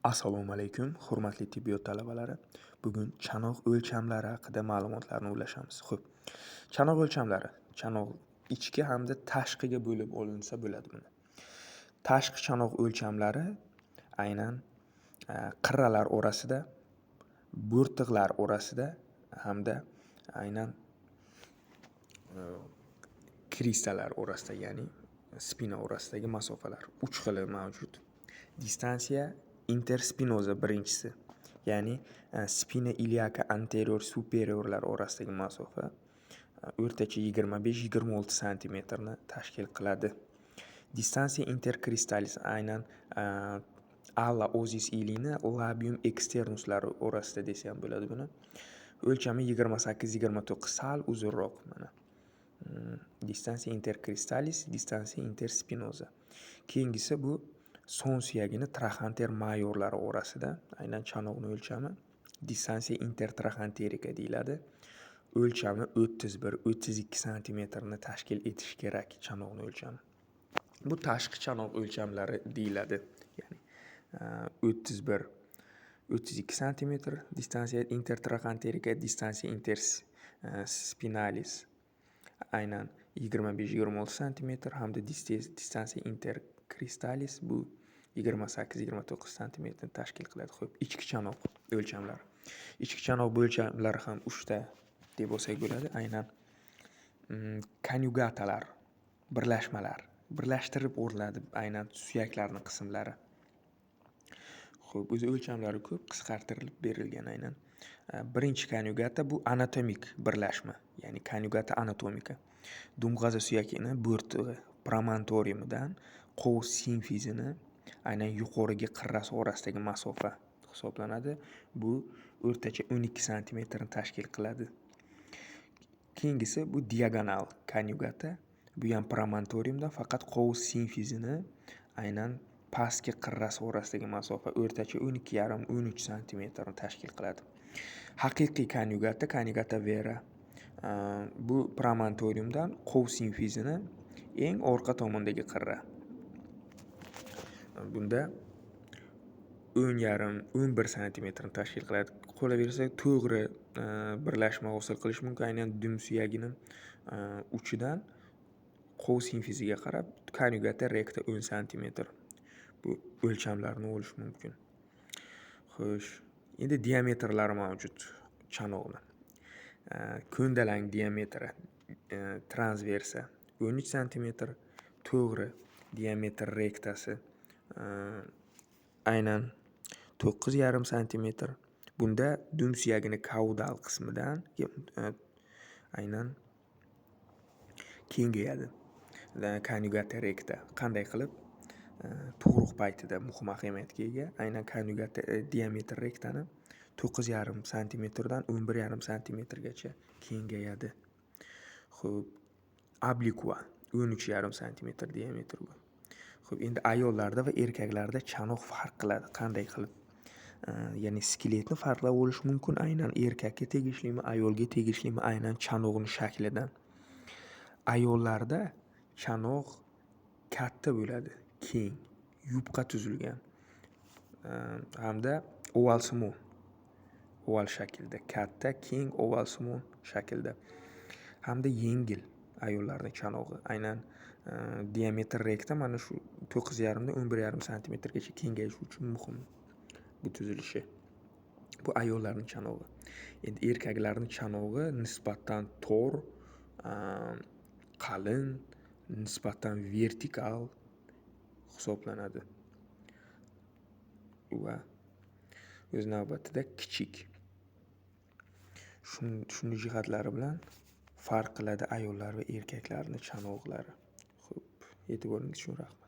Assalomu alaykum, hurmatli tibbiyot talabalari. Bugun chanoq o'lchamlari haqida ma'lumotlarni ulashamiz. Xo'p, chanoq o'lchamlari chanoq ichki hamda tashqiga bo'lib olinsa bo'ladi buni. Tashqi chanoq o'lchamlari aynan qirralar orasida, bo'rtiqlar orasida hamda aynan kristalar orasida, ya'ni spina orasidagi masofalar 3 xili mavjud. Distansiya interspinoza birinchisi, ya'ni spina iliaca anterior superiorlar orasidagi masofa o'rtacha 25-26 santimetrni tashkil qiladi. Distansiya intercristalis aynan alla osis ilini labium externuslari orasida desa ham bo'ladi buni. O'lchami 28-29, sal uzunroq mana. Distansiya intercristalis, distansiya interspinoza. Keyingisi bu son suyagini trachanter mayorlari orasida aynan chanoqni o'lchami distansiya intertrachanterika deyiladi. O'lchami 31-32 santimetrni tashkil etishi kerak chanoqni o'lchami. Bu tashqi chanoq o'lchamlari deyiladi. Ya'ni 31-32 santimetr distansiya intertrachanterika, distansiya interspinalis aynan 25-26 santimetr hamda distansiya intercristalis bu 28-29 santimetrni tashkil qiladi. Xo'p, ichki chanoq o'lchamlari. Ichki chanoq o'lchamlari ham 3 ta deb olsak bo'ladi. Aynan kanyugatalar, birlashtirib o'riladi aynan suyaklarning qismlari. Xo'p, o'zi o'lchamlari ko'p qisqartirilib berilgan aynan. Birinchi kanyugata bu anatomik birlashma, ya'ni kanyugata anatomika. Dumg'aza suyakini bo'rtig'i promontoriumidan qovus simfizini aynan yuqorigi qirrasi orasidagi masofa hisoblanadi. Bu o'rtacha 12 santimetrni tashkil qiladi. Keyingisi bu diagonal kanyugata. Bu ham promontoriumdan faqat qovus simfizini aynan pastki qirrasi orasidagi masofa o'rtacha 12,5-13 santimetrni tashkil qiladi. Haqiqiy kanyugata vera. Bu promontoriumdan qovus simfizini eng orqa tomondagi qirra. Bunda 10,5-11 santimetrni tashkil qiladi. Qolaversa to'g'ri birlashma hosil qilish mumkin. Aynan dum suyagining uchidan qovus simfiziga qarab kanyugata recta 10 santimetr. Bu o'lchamlarni olish mumkin. Xo'sh, endi diametrlari mavjud chanoqning. Ko'ndalang diametri transversa 13 santimetr, to'g'ri diametr rektasi aynan 9,5 santimetr. Bunda dum suyagini kaudal qismidan aynan kengayadi. Kanyugata rekta qanday qilib? Tug'ruq paytida muhim ahamiyatga ega. Aynan kanyugata diametr rektani 9,5 santimetrdan 11,5 santimetrgacha kengayadi. Xo'p, obliqua 13,5 santimetr diametr bu. Xo'p, endi ayollarda va erkaklarda chanoq farq qiladi. Qanday qilib? Ya'ni skeletni farqlab olish mumkin. Aynan erkakka tegishlimi, ayolga tegishlimi aynan chanoqning shaklidan. Ayollarda chanoq katta bo'ladi, keng, yupqa tuzilgan hamda ovalsimon, oval shaklda, katta, keng, ovalsimon shaklda hamda yengil ayollarning chanog'i. Aynan diametr rekta mana shu 9,5 dan 11,5 santimetrgacha kengayishi uchun muhim bu tuzilishi. Bu ayollarning chanog'i. Endi erkaklarning chanog'i nisbatan tor, qalin, nisbatan vertikal hisoblanadi. Va o'z navbatida kichik. Shunday jihatlari bilan farq qiladi ayollar va erkaklarning chanoqlari. Xo'p, e'tiboringiz uchun rahmat.